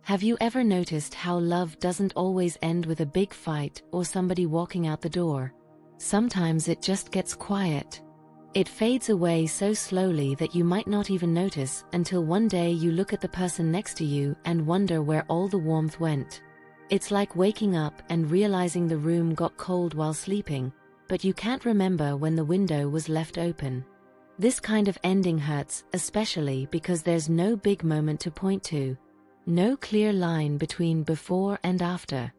Have you ever noticed how love doesn't always end with a big fight or somebody walking out the door? Sometimes it just gets quiet. It fades away so slowly that you might not even notice until one day you look at the person next to you and wonder where all the warmth went. It's like waking up and realizing the room got cold while sleeping, but you can't remember when the window was left open. This kind of ending hurts, especially because there's no big moment to point to. No clear line between before and after.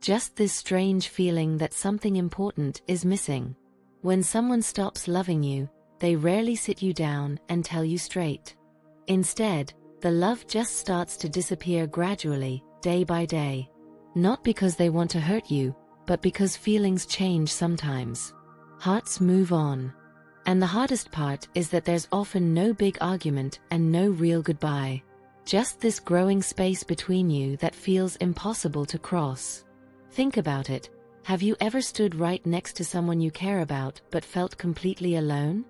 Just this strange feeling that something important is missing. When someone stops loving you, they rarely sit you down and tell you straight. Instead, the love just starts to disappear gradually, day by day. Not because they want to hurt you, but because feelings change sometimes. Hearts move on. And the hardest part is that there's often no big argument and no real goodbye. Just this growing space between you that feels impossible to cross. Think about it. Have you ever stood right next to someone you care about but felt completely alone?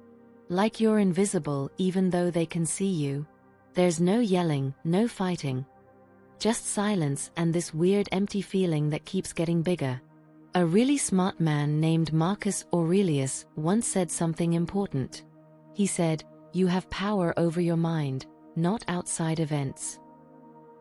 Like you're invisible even though they can see you. There's no yelling, no fighting. Just silence and this weird empty feeling that keeps getting bigger. A really smart man named Marcus Aurelius once said something important. He said, "You have power over your mind, not outside events."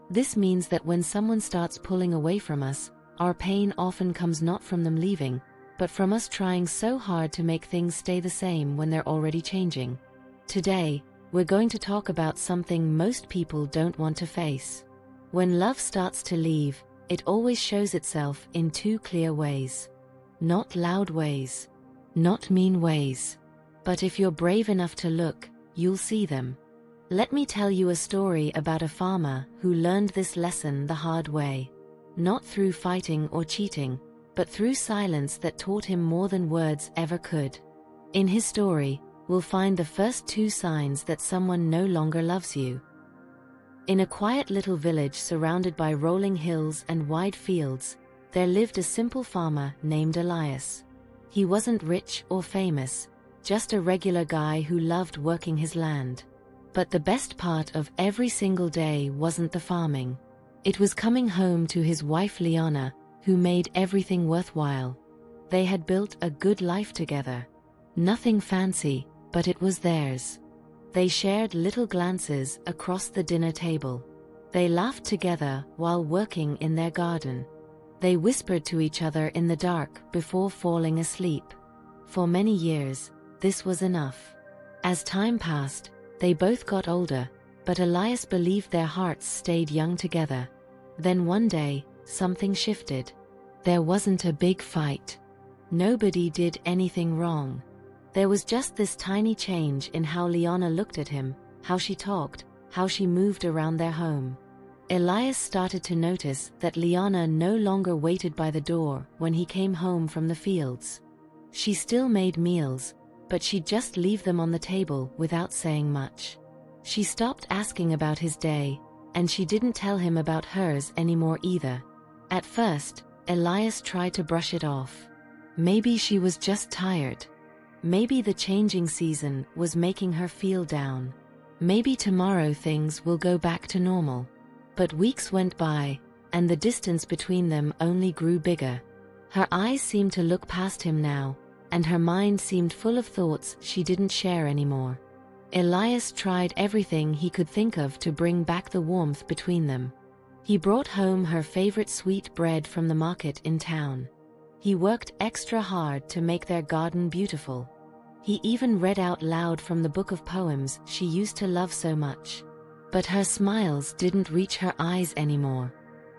This means that when someone starts pulling away from us, our pain often comes not from them leaving, but from us trying so hard to make things stay the same when they're already changing. Today, we're going to talk about something most people don't want to face. When love starts to leave, it always shows itself in two clear ways. Not loud ways. Not mean ways. But if you're brave enough to look, you'll see them. Let me tell you a story about a farmer who learned this lesson the hard way. Not through fighting or cheating, but through silence that taught him more than words ever could. In his story, we'll find the first two signs that someone no longer loves you. In a quiet little village surrounded by rolling hills and wide fields, there lived a simple farmer named Elias. He wasn't rich or famous, just a regular guy who loved working his land. But the best part of every single day wasn't the farming. It was coming home to his wife Liana, who made everything worthwhile. They had built a good life together. Nothing fancy, but it was theirs. They shared little glances across the dinner table. They laughed together while working in their garden. They whispered to each other in the dark before falling asleep. For many years, this was enough. As time passed, they both got older, but Elias believed their hearts stayed young together. Then one day, something shifted. There wasn't a big fight. Nobody did anything wrong. There was just this tiny change in how Liana looked at him, how she talked, how she moved around their home. Elias started to notice that Liana no longer waited by the door when he came home from the fields. She still made meals, but she'd just leave them on the table without saying much. She stopped asking about his day, and she didn't tell him about hers anymore either. At first, Elias tried to brush it off. Maybe she was just tired. Maybe the changing season was making her feel down. Maybe tomorrow things will go back to normal. But weeks went by, and the distance between them only grew bigger. Her eyes seemed to look past him now, and her mind seemed full of thoughts she didn't share anymore. Elias tried everything he could think of to bring back the warmth between them. He brought home her favorite sweet bread from the market in town. He worked extra hard to make their garden beautiful. He even read out loud from the book of poems she used to love so much. But her smiles didn't reach her eyes anymore.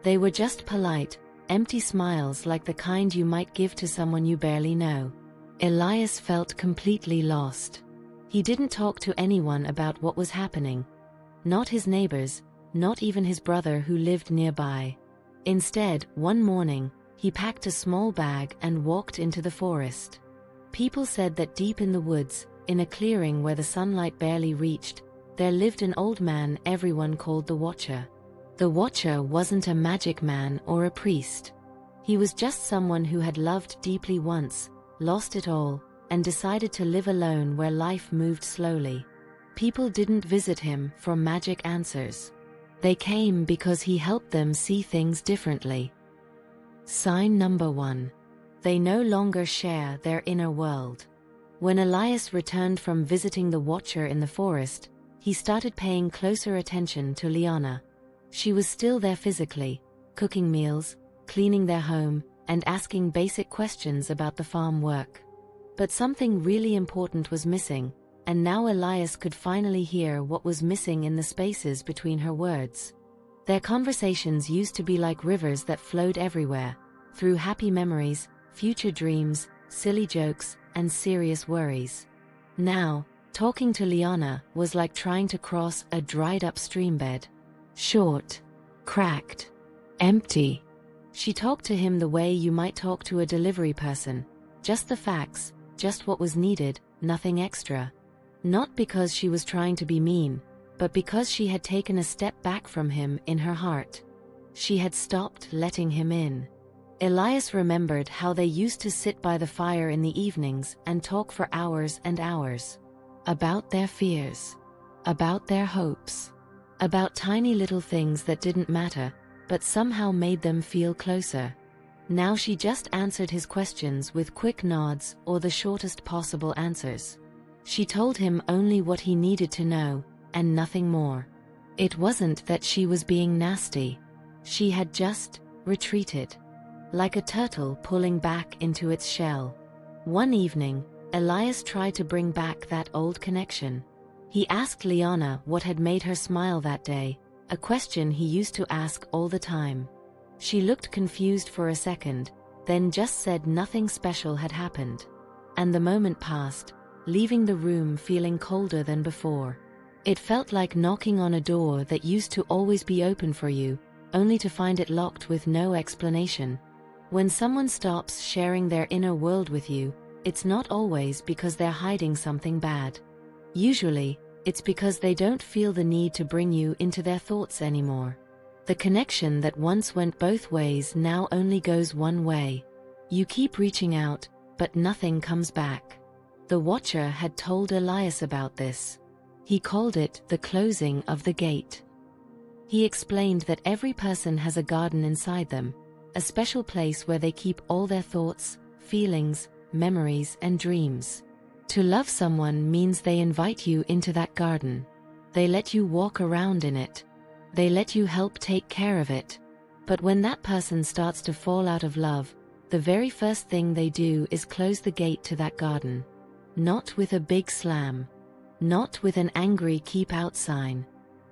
They were just polite, empty smiles like the kind you might give to someone you barely know. Elias felt completely lost. He didn't talk to anyone about what was happening. Not his neighbors, not even his brother who lived nearby. Instead, one morning, he packed a small bag and walked into the forest. People said that deep in the woods, in a clearing where the sunlight barely reached, there lived an old man everyone called the Watcher. The Watcher wasn't a magic man or a priest. He was just someone who had loved deeply once, lost it all, and decided to live alone where life moved slowly. People didn't visit him for magic answers. They came because he helped them see things differently. Sign number 1. They no longer share their inner world. When Elias returned from visiting the Watcher in the forest, he started paying closer attention to Liana. She was still there physically, cooking meals, cleaning their home, and asking basic questions about the farm work. But something really important was missing, and now Elias could finally hear what was missing in the spaces between her words. Their conversations used to be like rivers that flowed everywhere, through happy memories, future dreams, silly jokes, and serious worries. Now, talking to Liana was like trying to cross a dried-up streambed. Short, cracked, empty. She talked to him the way you might talk to a delivery person. Just the facts, just what was needed, nothing extra. Not because she was trying to be mean, but because she had taken a step back from him in her heart. She had stopped letting him in. Elias remembered how they used to sit by the fire in the evenings and talk for hours and hours. About their fears. About their hopes. About tiny little things that didn't matter, but somehow made them feel closer. Now she just answered his questions with quick nods or the shortest possible answers. She told him only what he needed to know, and nothing more. It wasn't that she was being nasty. She had just retreated. Like a turtle pulling back into its shell. One evening, Elias tried to bring back that old connection. He asked Liana what had made her smile that day, a question he used to ask all the time. She looked confused for a second, then just said nothing special had happened. And the moment passed, leaving the room feeling colder than before. It felt like knocking on a door that used to always be open for you, only to find it locked with no explanation. When someone stops sharing their inner world with you, it's not always because they're hiding something bad. Usually, it's because they don't feel the need to bring you into their thoughts anymore. The connection that once went both ways now only goes one way. You keep reaching out, but nothing comes back. The Watcher had told Elias about this. He called it the closing of the gate. He explained that every person has a garden inside them, a special place where they keep all their thoughts, feelings, memories, and dreams. To love someone means they invite you into that garden. They let you walk around in it. They let you help take care of it. But when that person starts to fall out of love, the very first thing they do is close the gate to that garden. Not with a big slam. Not with an angry keep out sign.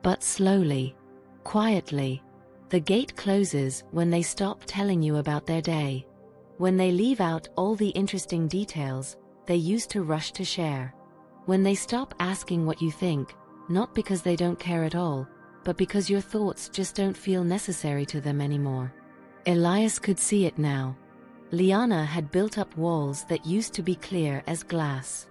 But slowly. Quietly. The gate closes when they stop telling you about their day. When they leave out all the interesting details they used to rush to share. When they stop asking what you think, not because they don't care at all, but because your thoughts just don't feel necessary to them anymore. Elias could see it now. Liana had built up walls that used to be clear as glass.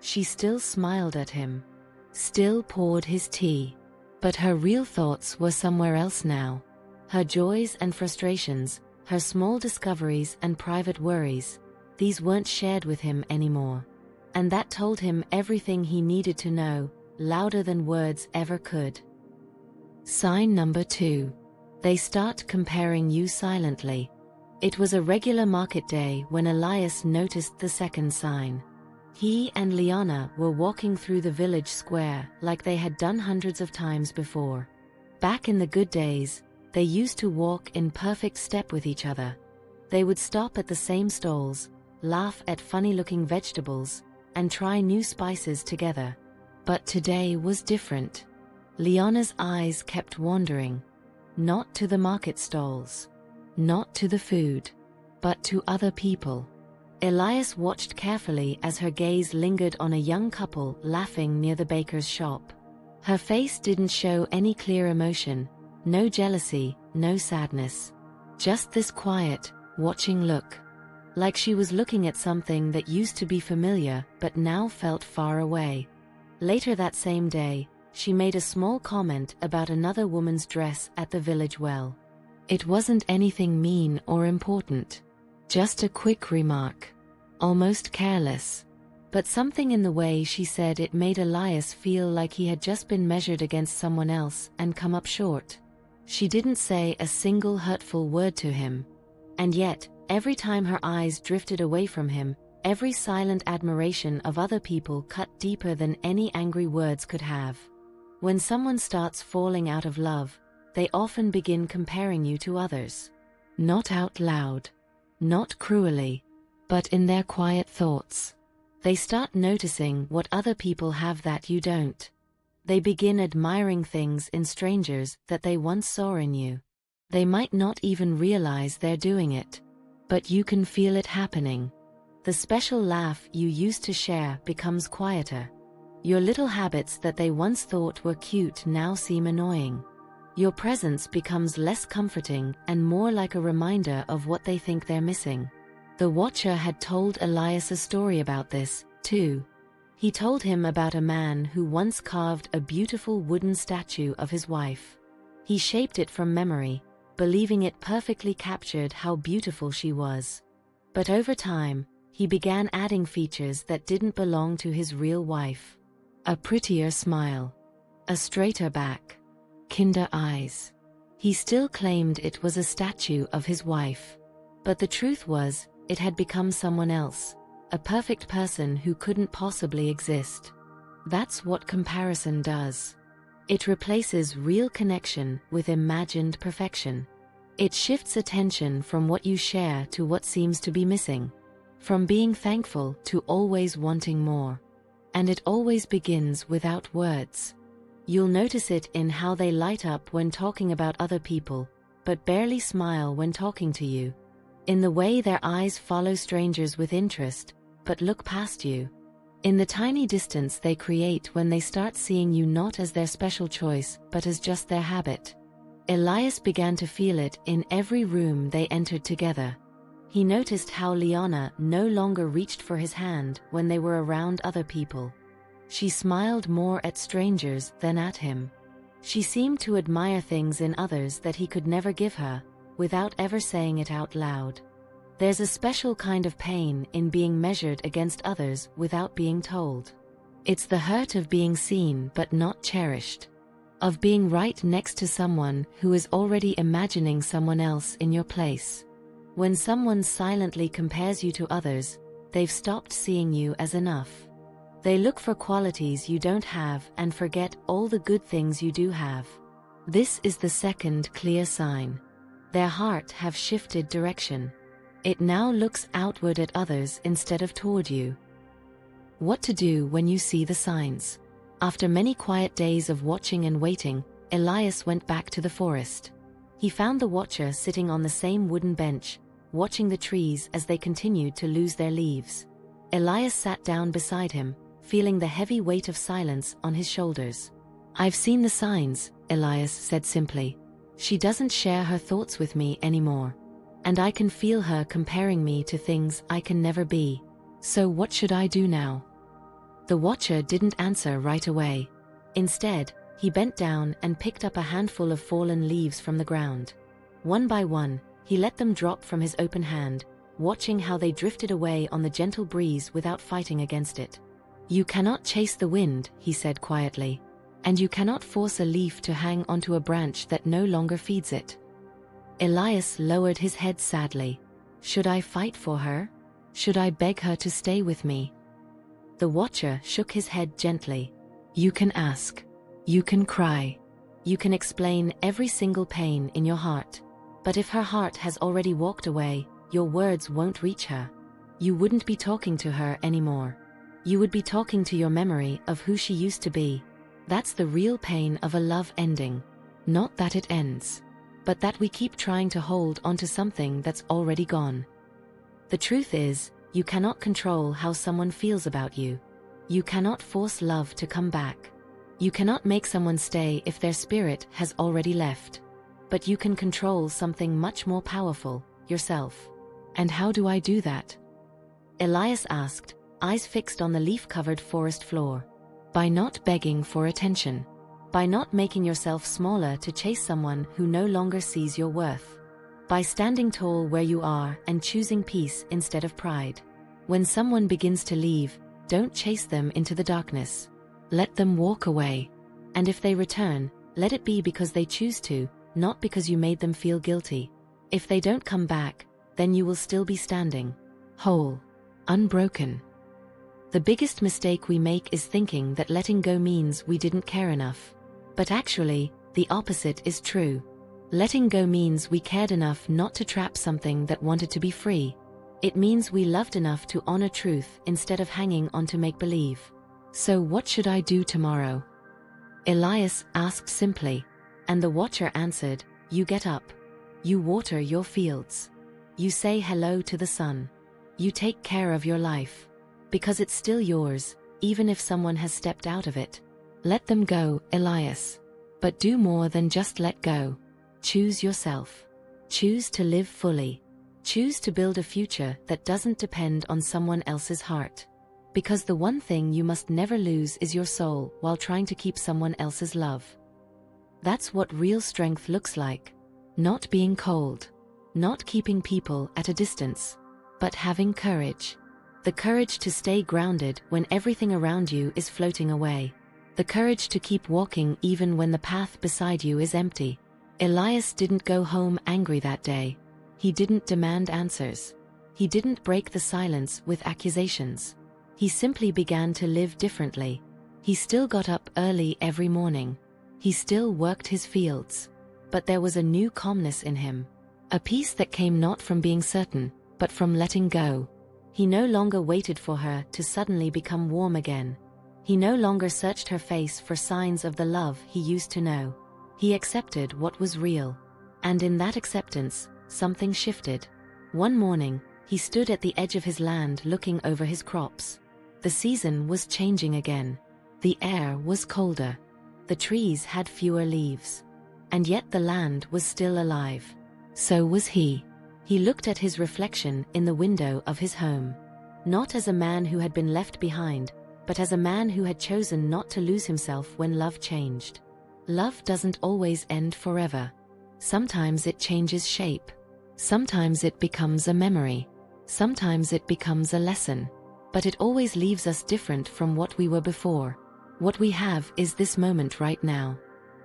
She still smiled at him. Still poured his tea. But her real thoughts were somewhere else now. Her joys and frustrations, her small discoveries and private worries, these weren't shared with him anymore. And that told him everything he needed to know, louder than words ever could. Sign number 2. They start comparing you silently. It was a regular market day when Elias noticed the second sign. He and Liana were walking through the village square like they had done hundreds of times before. Back in the good days, they used to walk in perfect step with each other. They would stop at the same stalls, laugh at funny-looking vegetables, and try new spices together. But today was different. Liana's eyes kept wandering. Not to the market stalls. Not to the food. But to other people. Elias watched carefully as her gaze lingered on a young couple laughing near the baker's shop. Her face didn't show any clear emotion. No jealousy, no sadness. Just this quiet, watching look. Like she was looking at something that used to be familiar but now felt far away. Later that same day, she made a small comment about another woman's dress at the village well. It wasn't anything mean or important. Just a quick remark. Almost careless. But something in the way she said it made Elias feel like he had just been measured against someone else and come up short. She didn't say a single hurtful word to him. And yet, every time her eyes drifted away from him, every silent admiration of other people cut deeper than any angry words could have. When someone starts falling out of love, they often begin comparing you to others. Not out loud, not cruelly, but in their quiet thoughts. They start noticing what other people have that you don't. They begin admiring things in strangers that they once saw in you. They might not even realize they're doing it, but you can feel it happening. The special laugh you used to share becomes quieter. Your little habits that they once thought were cute now seem annoying. Your presence becomes less comforting and more like a reminder of what they think they're missing. The Watcher had told Elias a story about this, too. He told him about a man who once carved a beautiful wooden statue of his wife. He shaped it from memory, believing it perfectly captured how beautiful she was. But over time, he began adding features that didn't belong to his real wife. A prettier smile, a straighter back, kinder eyes. He still claimed it was a statue of his wife. But the truth was, it had become someone else, a perfect person who couldn't possibly exist. That's what comparison does. It replaces real connection with imagined perfection. It shifts attention from what you share to what seems to be missing, from being thankful to always wanting more. And it always begins without words. You'll notice it in how they light up when talking about other people, but barely smile when talking to you. In the way their eyes follow strangers with interest, but look past you. In the tiny distance they create when they start seeing you not as their special choice, but as just their habit. Elias began to feel it in every room they entered together. He noticed how Liana no longer reached for his hand when they were around other people. She smiled more at strangers than at him. She seemed to admire things in others that he could never give her, without ever saying it out loud. There's a special kind of pain in being measured against others without being told. It's the hurt of being seen but not cherished. Of being right next to someone who is already imagining someone else in your place. When someone silently compares you to others, they've stopped seeing you as enough. They look for qualities you don't have and forget all the good things you do have. This is the second clear sign. Their heart have shifted direction. It now looks outward at others instead of toward you. What to do when you see the signs? After many quiet days of watching and waiting, Elias went back to the forest. He found the Watcher sitting on the same wooden bench, watching the trees as they continued to lose their leaves. Elias sat down beside him, feeling the heavy weight of silence on his shoulders. "I've seen the signs," Elias said simply. "She doesn't share her thoughts with me anymore. And I can feel her comparing me to things I can never be. So what should I do now?" The Watcher didn't answer right away. Instead, he bent down and picked up a handful of fallen leaves from the ground. One by one, he let them drop from his open hand, watching how they drifted away on the gentle breeze without fighting against it. "You cannot chase the wind," he said quietly, "and you cannot force a leaf to hang onto a branch that no longer feeds it." Elias lowered his head sadly. "Should I fight for her? Should I beg her to stay with me?" The Watcher shook his head gently. "You can ask. You can cry. You can explain every single pain in your heart. But if her heart has already walked away, your words won't reach her. You wouldn't be talking to her anymore. You would be talking to your memory of who she used to be. That's the real pain of a love ending. Not that it ends, but that we keep trying to hold onto something that's already gone. The truth is, you cannot control how someone feels about you. You cannot force love to come back. You cannot make someone stay if their spirit has already left. But you can control something much more powerful, yourself. And how do I do that?" Elias asked, eyes fixed on the leaf-covered forest floor. "By not begging for attention. By not making yourself smaller to chase someone who no longer sees your worth. By standing tall where you are and choosing peace instead of pride. When someone begins to leave, don't chase them into the darkness. Let them walk away. And if they return, let it be because they choose to, not because you made them feel guilty. If they don't come back, then you will still be standing, whole, unbroken. The biggest mistake we make is thinking that letting go means we didn't care enough. But actually, the opposite is true. Letting go means we cared enough not to trap something that wanted to be free. It means we loved enough to honor truth instead of hanging on to make-believe. So what should I do tomorrow? Elias asked simply, and the watcher answered, you get up. You water your fields. You say hello to the sun. You take care of your life. Because it's still yours, even if someone has stepped out of it. Let them go, Elias. But do more than just let go. Choose yourself. Choose to live fully. Choose to build a future that doesn't depend on someone else's heart. Because the one thing you must never lose is your soul while trying to keep someone else's love. That's what real strength looks like. Not being cold. Not keeping people at a distance. But having courage. The courage to stay grounded when everything around you is floating away. The courage to keep walking even when the path beside you is empty. Elias didn't go home angry that day. He didn't demand answers. He didn't break the silence with accusations. He simply began to live differently. He still got up early every morning. He still worked his fields. But there was a new calmness in him. A peace that came not from being certain, but from letting go. He no longer waited for her to suddenly become warm again. He no longer searched her face for signs of the love he used to know. He accepted what was real. And in that acceptance, something shifted. One morning, he stood at the edge of his land looking over his crops. The season was changing again. The air was colder. The trees had fewer leaves. And yet the land was still alive. So was he. He looked at his reflection in the window of his home. Not as a man who had been left behind, but as a man who had chosen not to lose himself when love changed. Love doesn't always end forever. Sometimes it changes shape. Sometimes it becomes a memory. Sometimes it becomes a lesson. But it always leaves us different from what we were before. What we have is this moment right now.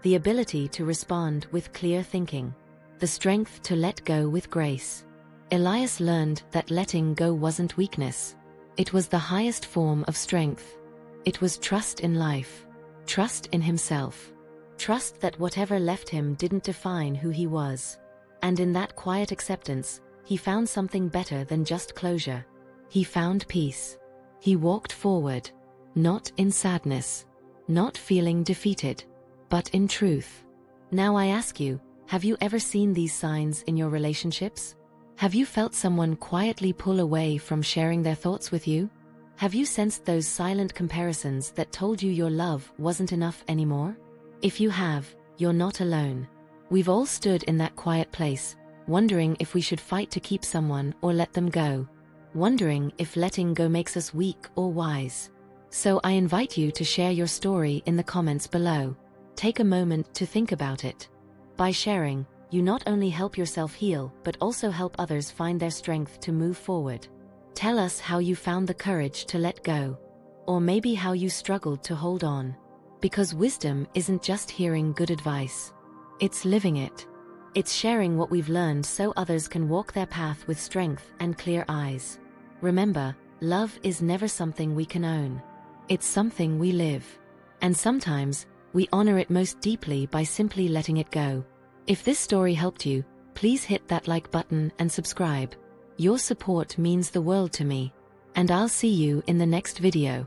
The ability to respond with clear thinking. The strength to let go with grace. Elias learned that letting go wasn't weakness. It was the highest form of strength. It was trust in life. Trust in himself. Trust that whatever left him didn't define who he was. And in that quiet acceptance, he found something better than just closure. He found peace. He walked forward. Not in sadness. Not feeling defeated. But in truth. Now I ask you, have you ever seen these signs in your relationships? Have you felt someone quietly pull away from sharing their thoughts with you? Have you sensed those silent comparisons that told you your love wasn't enough anymore? If you have, you're not alone. We've all stood in that quiet place, wondering if we should fight to keep someone or let them go. Wondering if letting go makes us weak or wise. So I invite you to share your story in the comments below. Take a moment to think about it. By sharing, you not only help yourself heal, but also help others find their strength to move forward. Tell us how you found the courage to let go. Or maybe how you struggled to hold on. Because wisdom isn't just hearing good advice. It's living it. It's sharing what we've learned so others can walk their path with strength and clear eyes. Remember, love is never something we can own. It's something we live. And sometimes, we honor it most deeply by simply letting it go. If this story helped you, please hit that like button and subscribe. Your support means the world to me. And I'll see you in the next video.